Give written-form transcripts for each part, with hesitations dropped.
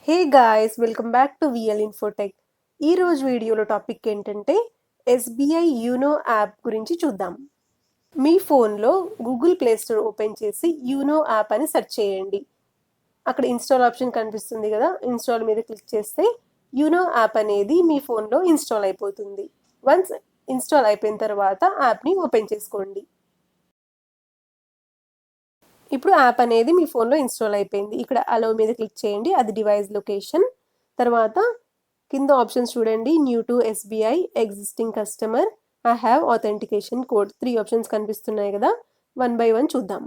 Hey guys, welcome back to VL Infotech. ఈ రోజు వీడియోలో టాపిక్ ఏంటంటే ఎస్బీఐ యూనో యాప్ గురించి చూద్దాం. మీ ఫోన్లో గూగుల్ ప్లే స్టోర్ ఓపెన్ చేసి యూనో యాప్ అని సెర్చ్ చేయండి. అక్కడ ఇన్స్టాల్ ఆప్షన్ కనిపిస్తుంది కదా, ఇన్స్టాల్ మీద క్లిక్ చేస్తే యూనో యాప్ అనేది మీ ఫోన్లో ఇన్స్టాల్ అయిపోతుంది. వన్స్ ఇన్స్టాల్ అయిపోయిన తర్వాత యాప్ని ఓపెన్ చేసుకోండి. ఇప్పుడు యాప్ అనేది మీ ఫోన్లో ఇన్స్టాల్ అయిపోయింది. ఇక్కడ అలో మీద క్లిక్ చేయండి, అది డివైస్ లొకేషన్. తర్వాత కింద ఆప్షన్స్ చూడండి, new to SBI, existing customer, I have authentication code. 3 options కనిపిస్తున్నాయి కదా, 1 by 1 చూద్దాం.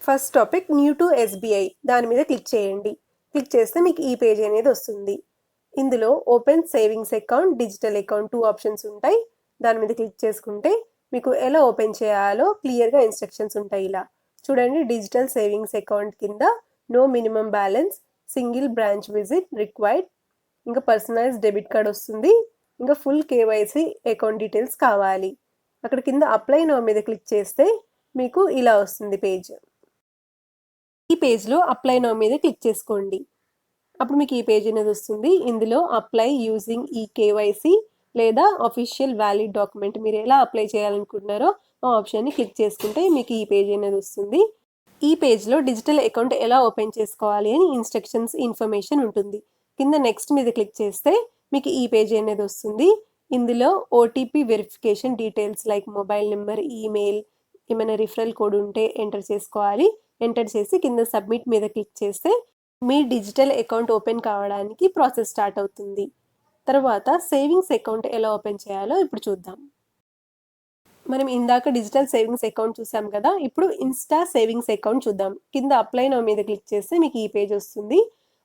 First topic new to SBI, దాని మీద క్లిక్ చేయండి. క్లిక్ చేస్తే మీకు ఈ పేజ్ అనేది వస్తుంది. ఇందులో open savings account, digital account 2 options ఉంటాయి. దాని మీద క్లిక్ చేసుకుంటే మీకు ఎలా ఓపెన్ చేయాలో క్లియర్గా ఇన్స్ట్రక్షన్స్ ఉంటాయి. ఇలా చూడండి, డిజిటల్ సేవింగ్స్ అకౌంట్ కింద no minimum balance, single branch visit required, ఇంకా పర్సనలైజ్ డెబిట్ కార్డ్ వస్తుంది, ఇంకా ఫుల్ కేవైసీ అకౌంట్ డీటెయిల్స్ కావాలి. అక్కడ కింద అప్లై నో మీద క్లిక్ చేస్తే మీకు ఇలా వస్తుంది పేజ్. ఈ పేజ్లో అప్లై నో మీద క్లిక్ చేసుకోండి. అప్పుడు మీకు ఈ పేజ్ అనేది వస్తుంది. ఇందులో అప్లై యూజింగ్ ఈ కేవైసీ లేదా అఫీషియల్ వ్యాలిడ్ డాక్యుమెంట్, మీరు ఎలా అప్లై చేయాలనుకుంటున్నారో ఆ ఆప్షన్ని క్లిక్ చేసుకుంటే మీకు ఈ పేజ్ అనేది వస్తుంది. ఈ పేజ్లో డిజిటల్ అకౌంట్ ఎలా ఓపెన్ చేసుకోవాలి అని ఇన్స్ట్రక్షన్స్ ఇన్ఫర్మేషన్ ఉంటుంది. కింద నెక్స్ట్ మీద క్లిక్ చేస్తే మీకు ఈ పేజ్ అనేది వస్తుంది. ఇందులో OTP verification details like mobile number, email, ఏమైనా రిఫరల్ కోడ్ ఉంటే ఎంటర్ చేసుకోవాలి. ఎంటర్ చేసి కింద సబ్మిట్ మీద క్లిక్ చేస్తే మీ డిజిటల్ అకౌంట్ ఓపెన్ కావడానికి ప్రాసెస్ స్టార్ట్ అవుతుంది. తర్వాత సేవింగ్స్ అకౌంట్ ఎలా ఓపెన్ చేయాలో ఇప్పుడు చూద్దాం. మనం ఇందాక డిజిటల్ సేవింగ్స్ అకౌంట్ చూసాం కదా, ఇప్పుడు ఇన్స్టా సేవింగ్స్ అకౌంట్ చూద్దాం. కింద అప్లై నౌ మీద క్లిక్ చేస్తే మీకు ఈ పేజ్ వస్తుంది.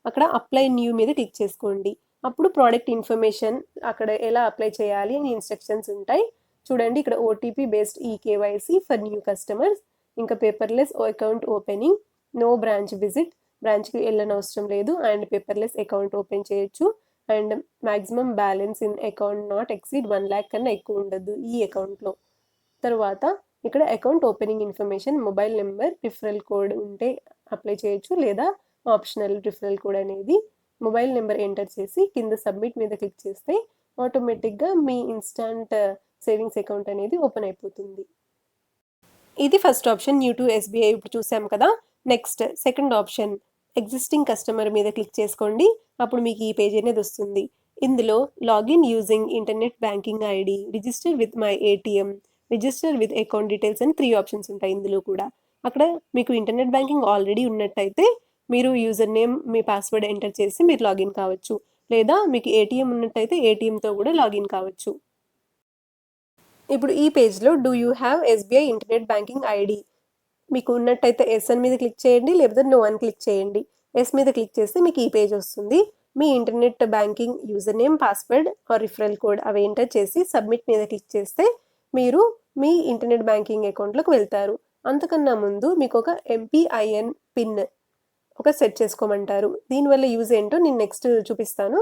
అక్కడ అప్లై న్యూ మీద క్లిక్ చేసుకోండి. అప్పుడు ప్రోడక్ట్ ఇన్ఫర్మేషన్, అక్కడ ఎలా అప్లై చేయాలి అని ఇన్స్ట్రక్షన్స్ ఉంటాయి. చూడండి, ఇక్కడ OTP based e KYC for new customers, ఇంకా paperless account opening, no branch visit, బ్రాంచ్కి వెళ్ళనవసరం లేదు, అండ్ పేపర్లెస్ అకౌంట్ ఓపెన్ చేయొచ్చు, and maximum balance in account not exceed 1 lakh కన్నా ఎక్కువ ఉండదు ఈ అకౌంట్లో. తర్వాత ఇక్కడ account opening information, mobile number, referral code ఉంటే అప్లై చేయొచ్చు, లేదా ఆప్షనల్ రిఫరల్ కోడ్ అనేది. మొబైల్ నెంబర్ ఎంటర్ చేసి కింద సబ్మిట్ మీద క్లిక్ చేస్తే ఆటోమేటిక్గా మీ ఇన్స్టాంట్ సేవింగ్స్ అకౌంట్ అనేది ఓపెన్ అయిపోతుంది. ఇది first option, new to SBI ఇప్పుడు చూసాం కదా. Next second option existing customer మీద క్లిక్ చేసుకోండి. అప్పుడు మీకు ఈ పేజ్ అనేది వస్తుంది. ఇందులో login using internet banking ID, register with my ATM, register with account details అని 3 ఆప్షన్స్ ఉంటాయి. ఇందులో కూడా అక్కడ మీకు ఇంటర్నెట్ బ్యాంకింగ్ ఆల్రెడీ ఉన్నట్టయితే మీరు యూజర్ నేమ్, మీ పాస్వర్డ్ ఎంటర్ చేసి మీరు లాగిన్ కావచ్చు, లేదా మీకు ఏటీఎం ఉన్నట్టయితే ఏటీఎంతో కూడా లాగిన్ కావచ్చు. ఇప్పుడు ఈ పేజ్లో do you have SBI internet banking ID, మీకు ఉన్నట్టయితే ఎస్ అని మీద క్లిక్ చేయండి, లేకపోతే నో అని క్లిక్ చేయండి. ఎస్ మీద క్లిక్ చేస్తే మీకు ఈ పేజ్ వస్తుంది. మీ internet banking user name, password or referral code అవి ఎంటర్ చేసి సబ్మిట్ మీద క్లిక్ చేస్తే మీరు మీ ఇంటర్నెట్ బ్యాంకింగ్ అకౌంట్లోకి వెళ్తారు. అంతకన్నా ముందు మీకు ఒక ఎంపీఐఎన్ పిన్ ఒక సెట్ చేసుకోమంటారు. దీనివల్ల యూజ్ ఏంటో నేను నెక్స్ట్ చూపిస్తాను.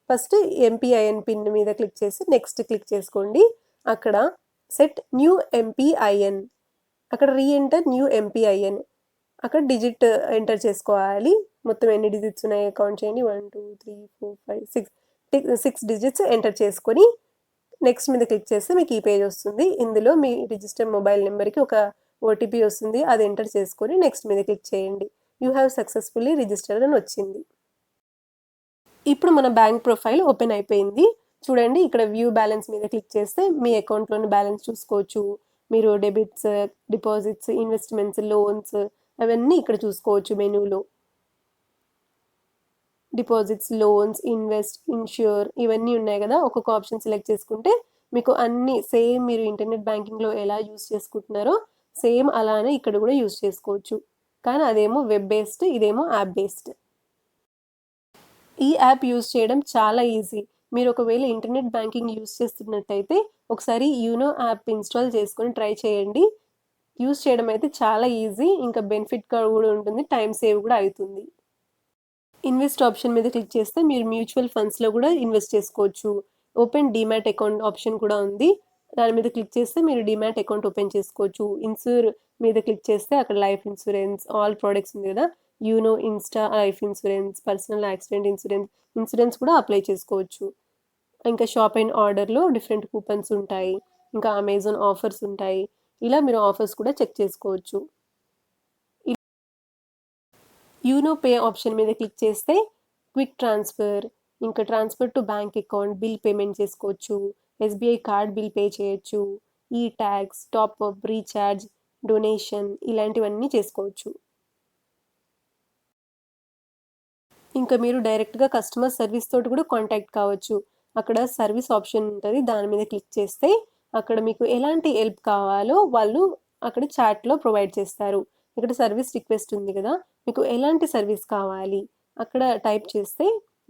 ఫస్ట్ ఎంపీఐఎన్ పిన్ మీద క్లిక్ చేసి నెక్స్ట్ క్లిక్ చేసుకోండి. అక్కడ సెట్ న్యూ ఎంపీఐఎన్, అక్కడ రీఎంటర్ న్యూ ఎంపీఐఎన్, అక్కడ డిజిట్ ఎంటర్ చేసుకోవాలి. మొత్తం ఎన్ని డిజిట్స్ ఉన్నాయి కౌంట్ చేయండి, 1 2 3 4 5 6 డిజిట్స్ ఎంటర్ చేసుకొని నెక్స్ట్ మీద క్లిక్ చేస్తే మీకు ఈ పేజ్ వస్తుంది. ఇందులో మీ రిజిస్టర్ మొబైల్ నెంబర్కి ఒక ఓటీపీ వస్తుంది, అది ఎంటర్ చేసుకొని నెక్స్ట్ మీద క్లిక్ చేయండి. యూ హ్యావ్ సక్సెస్ఫుల్లీ రిజిస్టర్డ్ అని వచ్చింది. ఇప్పుడు మన బ్యాంక్ ప్రొఫైల్ ఓపెన్ అయిపోయింది. చూడండి, ఇక్కడ వ్యూ బ్యాలెన్స్ మీద క్లిక్ చేస్తే మీ అకౌంట్లోని బ్యాలెన్స్ చూసుకోవచ్చు. మీరు డెబిట్స్, డిపాజిట్స్, ఇన్వెస్ట్మెంట్స్, లోన్స్ అవన్నీ ఇక్కడ చూసుకోవచ్చు. మెనూలో డిపాజిట్స్, లోన్స్, ఇన్వెస్ట్, ఇన్ష్యూర్ ఇవన్నీ ఉన్నాయి కదా. ఒక్కొక్క ఆప్షన్ సెలెక్ట్ చేసుకుంటే మీకు అన్ని సేమ్ మీరు ఇంటర్నెట్ బ్యాంకింగ్లో ఎలా యూస్ చేసుకుంటున్నారో సేమ్ అలానే ఇక్కడ కూడా యూస్ చేసుకోవచ్చు. కానీ అదేమో వెబ్ బేస్డ్, ఇదేమో యాప్ బేస్డ్. ఈ యాప్ యూజ్ చేయడం చాలా ఈజీ. మీరు ఒకవేళ ఇంటర్నెట్ బ్యాంకింగ్ యూజ్ చేస్తున్నట్టయితే ఒకసారి యూనో యాప్ ఇన్స్టాల్ చేసుకొని ట్రై చేయండి. యూజ్ చేయడం అయితే చాలా ఈజీ, ఇంకా బెనిఫిట్ కూడా ఉంటుంది, టైం సేవ్ కూడా అవుతుంది. ఇన్వెస్ట్ ఆప్షన్ మీద క్లిక్ చేస్తే మీరు మ్యూచువల్ ఫండ్స్లో కూడా ఇన్వెస్ట్ చేసుకోవచ్చు. ఓపెన్ డీమ్యాట్ అకౌంట్ ఆప్షన్ కూడా ఉంది. దాని మీద క్లిక్ చేస్తే మీరు డీమ్యాట్ అకౌంట్ ఓపెన్ చేసుకోవచ్చు. ఇన్సూర్ మీద క్లిక్ చేస్తే అక్కడ లైఫ్ ఇన్సూరెన్స్, ఆల్ ప్రోడక్ట్స్ ఉంది కదా, you know Insta life insurance, personal accident insurance కూడా అప్లై చేసుకోవచ్చు. ఇంకా షాప్ అండ్ ఆర్డర్లో డిఫరెంట్ కూపన్స్ ఉంటాయి. ఇంకా అమెజాన్ ఆఫర్స్ ఉంటాయి. ఇలా మీరు ఆఫర్స్ కూడా చెక్ చేసుకోవచ్చు. యూనో పే ఆప్షన్ మీద క్లిక్ చేస్తే క్విక్ ట్రాన్స్ఫర్, ఇంకా transfer to bank account, bill payment చేసుకోవచ్చు. ఎస్బీఐ కార్డ్ బిల్ పే చేయొచ్చు. ఈ ట్యాక్స్, టాప్అప్, రీఛార్జ్, డొనేషన్ ఇలాంటివన్నీ చేసుకోవచ్చు. ఇంకా మీరు డైరెక్ట్గా కస్టమర్ సర్వీస్ తోటి కూడా కాంటాక్ట్ కావచ్చు. అక్కడ సర్వీస్ ఆప్షన్ ఉంటుంది, దాని మీద క్లిక్ చేస్తే అక్కడ మీకు ఎలాంటి హెల్ప్ కావాలో వాళ్ళు అక్కడ చాట్లో ప్రొవైడ్ చేస్తారు. ఇక్కడ సర్వీస్ రిక్వెస్ట్ ఉంది కదా, మీకు ఎలాంటి సర్వీస్ కావాలి అక్కడ టైప్ చేస్తే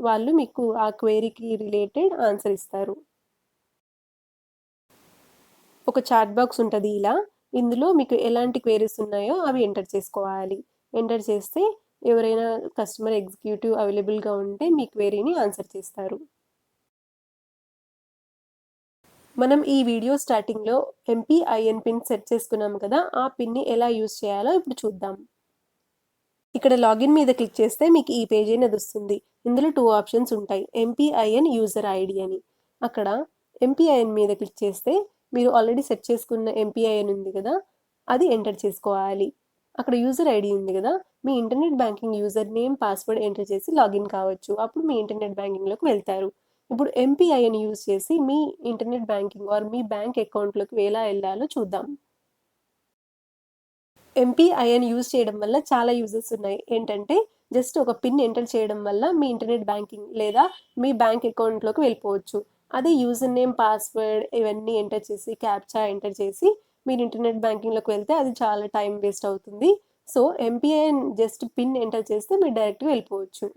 వాళ్ళు మీకు ఆ క్వెరీకి రిలేటెడ్ ఆన్సర్ ఇస్తారు. ఒక చాట్ బాక్స్ ఉంటుంది ఇలా, ఇందులో మీకు ఎలాంటి క్వెరీస్ ఉన్నాయో అవి ఎంటర్ చేసుకోవాలి. ఎంటర్ చేస్తే ఎవరైనా కస్టమర్ ఎగ్జిక్యూటివ్ అవైలబుల్గా ఉంటే మీ క్వెరీని ఆన్సర్ చేస్తారు. మనం ఈ వీడియో స్టార్టింగ్లో ఎంపీఐఎన్ పిన్ సెట్ చేసుకున్నాం కదా, ఆ పిన్ని ఎలా యూజ్ చేయాలో ఇప్పుడు చూద్దాం. ఇక్కడ లాగిన్ మీద క్లిక్ చేస్తే మీకు ఈ పేజ్ అనేది వస్తుంది. ఇందులో 2 ఆప్షన్స్ ఉంటాయి, ఎంపీఐఎన్, యూజర్ ఐడి అని. అక్కడ ఎంపీఐఎన్ మీద క్లిక్ చేస్తే మీరు ఆల్రెడీ సెట్ చేసుకున్న ఎంపీఐఎన్ ఉంది కదా, అది ఎంటర్ చేసుకోవాలి. అక్కడ యూజర్ ఐడి ఉంది కదా, మీ internet banking user name, password enter చేసి లాగిన్ కావచ్చు. అప్పుడు మీ ఇంటర్నెట్ బ్యాంకింగ్లోకి వెళ్తారు. ఇప్పుడు ఎంపీఐఎన్ యూజ్ చేసి మీ ఇంటర్నెట్ బ్యాంకింగ్ ఆర్ మీ బ్యాంక్ అకౌంట్లోకి ఎలా వెళ్ళాలో చూద్దాం. ఎంపీఐఎన్ యూజ్ చేయడం వల్ల చాలా యూజెస్ ఉన్నాయి. ఏంటంటే జస్ట్ ఒక పిన్ ఎంటర్ చేయడం వల్ల మీ ఇంటర్నెట్ బ్యాంకింగ్ లేదా మీ బ్యాంక్ అకౌంట్లోకి వెళ్ళిపోవచ్చు. అదే యూజర్ నేమ్, పాస్వర్డ్ ఇవన్నీ ఎంటర్ చేసి, క్యాప్చా ఎంటర్ చేసి మీరు ఇంటర్నెట్ బ్యాంకింగ్లోకి వెళ్తే అది చాలా టైం వేస్ట్ అవుతుంది. So MPIN just pin enter చేస్తే మీరు డైరెక్ట్గా వెళ్ళిపోవచ్చు.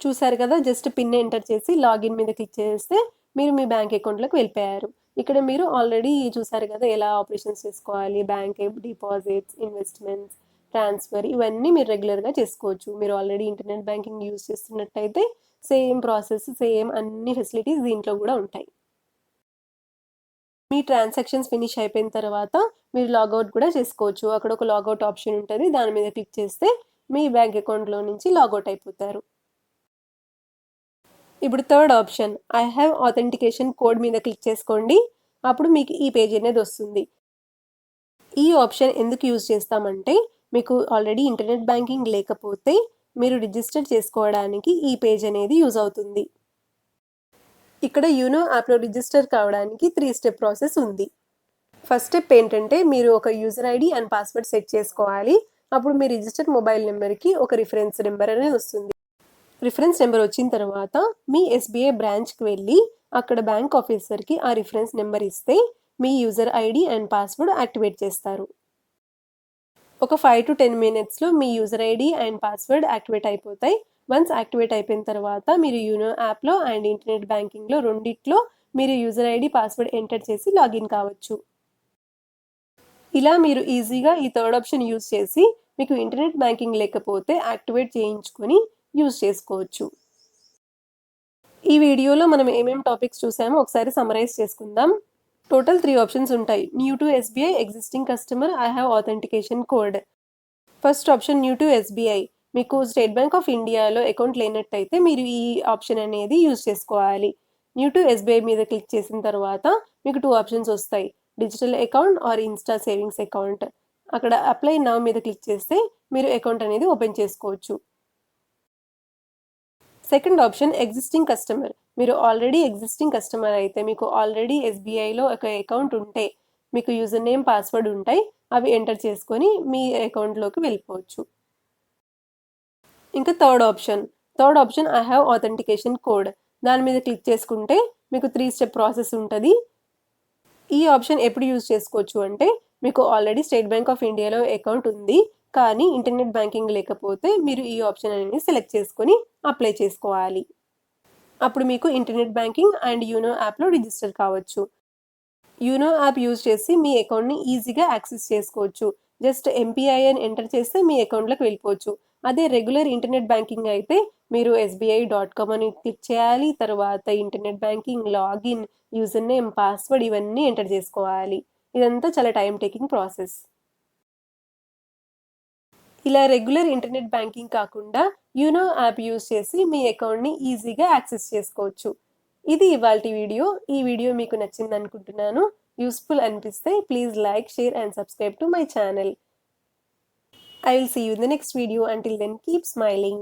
చూసారు కదా, జస్ట్ పిన్ ఎంటర్ చేసి లాగిన్ మీద క్లిక్ చేస్తే మీరు మీ బ్యాంక్ అకౌంట్లోకి వెళ్ళిపోయారు. ఇక్కడ మీరు ఆల్రెడీ చూసారు కదా ఎలా ఆపరేషన్స్ చేసుకోవాలి, బ్యాంక్ డిపాజిట్స్, ఇన్వెస్ట్మెంట్స్, ట్రాన్స్ఫర్ ఇవన్నీ మీరు రెగ్యులర్గా చేసుకోవచ్చు. మీరు ఆల్రెడీ ఇంటర్నెట్ బ్యాంకింగ్ యూజ్ చేస్తున్నట్టయితే సేమ్ ప్రాసెస్, సేమ్ అన్ని ఫెసిలిటీస్ దీంట్లో కూడా ఉంటాయి. మీ ట్రాన్సాక్షన్స్ ఫినిష్ అయిపోయిన తర్వాత మీరు లాగౌట్ కూడా చేసుకోవచ్చు. అక్కడ ఒక లాగౌట్ ఆప్షన్ ఉంటుంది, దాని మీద క్లిక్ చేస్తే మీ బ్యాంక్ అకౌంట్లో నుంచి లాగౌట్ అయిపోతారు. ఇప్పుడు third option I have authentication code మీద క్లిక్ చేసుకోండి. అప్పుడు మీకు ఈ పేజ్ అనేది వస్తుంది. ఈ ఆప్షన్ ఎందుకు యూజ్ చేస్తామంటే మీకు ఆల్రెడీ ఇంటర్నెట్ బ్యాంకింగ్ లేకపోతే మీరు రిజిస్టర్ చేసుకోవడానికి ఈ పేజ్ అనేది యూజ్ అవుతుంది. ఇక్కడ యూనో యాప్లో రిజిస్టర్ కావడానికి 3 స్టెప్ ప్రాసెస్ ఉంది. ఫస్ట్ స్టెప్ ఏంటంటే మీరు ఒక user ID and password set చేసుకోవాలి. అప్పుడు మీ రిజిస్టర్ మొబైల్ నెంబర్కి ఒక రిఫరెన్స్ నెంబర్ అనేది వస్తుంది. రిఫరెన్స్ నెంబర్ వచ్చిన తర్వాత మీ ఎస్బీఐ బ్రాంచ్కి వెళ్ళి అక్కడ బ్యాంక్ ఆఫీసర్కి ఆ రిఫరెన్స్ నెంబర్ ఇస్తే మీ user ID and password activate చేస్తారు. ఒక 5 to 10 మినిట్స్లో మీ user ID and password activate అయిపోతాయి. వన్స్ యాక్టివేట్ అయిపోయిన తర్వాత మీరు యూనో యాప్లో అండ్ ఇంటర్నెట్ బ్యాంకింగ్లో రెండిట్లో మీరు యూజర్ ఐడి, పాస్వర్డ్ ఎంటర్ చేసి లాగిన్ కావచ్చు. ఇలా మీరు ఈజీగా ఈ థర్డ్ ఆప్షన్ యూజ్ చేసి మీకు ఇంటర్నెట్ బ్యాంకింగ్ లేకపోతే యాక్టివేట్ చేయించుకొని యూజ్ చేసుకోవచ్చు. ఈ వీడియోలో మనం ఏమేం టాపిక్స్ చూసామో ఒకసారి సమరైజ్ చేసుకుందాం. టోటల్ 3 ఆప్షన్స్ ఉంటాయి. New to SBI, existing customer, I have authentication code. First option new to SBI. మీకు స్టేట్ బ్యాంక్ ఆఫ్ ఇండియాలో అకౌంట్ లేనట్టయితే మీరు ఈ ఆప్షన్ అనేది యూజ్ చేసుకోవాలి. న్యూ టు ఎస్బీఐ మీద క్లిక్ చేసిన తర్వాత మీకు 2 ఆప్షన్స్ వస్తాయి, digital account or insta savings account. అక్కడ అప్లై నౌ మీద క్లిక్ చేస్తే మీరు అకౌంట్ అనేది ఓపెన్ చేసుకోవచ్చు. Second option existing customer. మీరు ఆల్రెడీ ఎగ్జిస్టింగ్ కస్టమర్ అయితే మీకు ఆల్రెడీ ఎస్బీఐలో ఒక అకౌంట్ ఉంటే మీకు యూజర్ నేమ్, పాస్వర్డ్ ఉంటాయి, అవి ఎంటర్ చేసుకొని మీ అకౌంట్లోకి వెళ్ళిపోవచ్చు. ఇంకా third option I have authentication code. దాని మీద క్లిక్ చేసుకుంటే మీకు 3 స్టెప్ ప్రాసెస్ ఉంటుంది. ఈ ఆప్షన్ ఎప్పుడు యూజ్ చేసుకోవచ్చు అంటే మీకు ఆల్రెడీ స్టేట్ బ్యాంక్ ఆఫ్ ఇండియాలో అకౌంట్ ఉంది కానీ ఇంటర్నెట్ బ్యాంకింగ్ లేకపోతే మీరు ఈ ఆప్షన్ అనేది సెలెక్ట్ చేసుకొని అప్లై చేసుకోవాలి. అప్పుడు మీకు ఇంటర్నెట్ బ్యాంకింగ్ అండ్ యూనో యాప్లో రిజిస్టర్ కావచ్చు. యూనో యాప్ యూజ్ చేసి మీ అకౌంట్ని ఈజీగా యాక్సెస్ చేసుకోవచ్చు. జస్ట్ ఎంపీఐఎన్ ఎంటర్ చేస్తే మీ అకౌంట్లోకి వెళ్ళిపోవచ్చు. అదే రెగ్యులర్ ఇంటర్నెట్ బ్యాంకింగ్ అయితే మీరు SBI.com అని క్లిక్ చేయాలి. తర్వాత internet banking, login, user name, password ఇవన్నీ ఎంటర్ చేసుకోవాలి. ఇదంతా చాలా టైం టేకింగ్ ప్రాసెస్. ఇలా రెగ్యులర్ ఇంటర్నెట్ బ్యాంకింగ్ కాకుండా యూనో యాప్ యూజ్ చేసి మీ అకౌంట్ని ఈజీగా యాక్సెస్ చేసుకోవచ్చు. ఇది ఇవాల్టి వీడియో. ఈ వీడియో మీకు నచ్చింది అనుకుంటున్నాను. యూస్ఫుల్ అనిపిస్తే please like, share and subscribe to my channel. I will see you in the next video. Until then, keep smiling.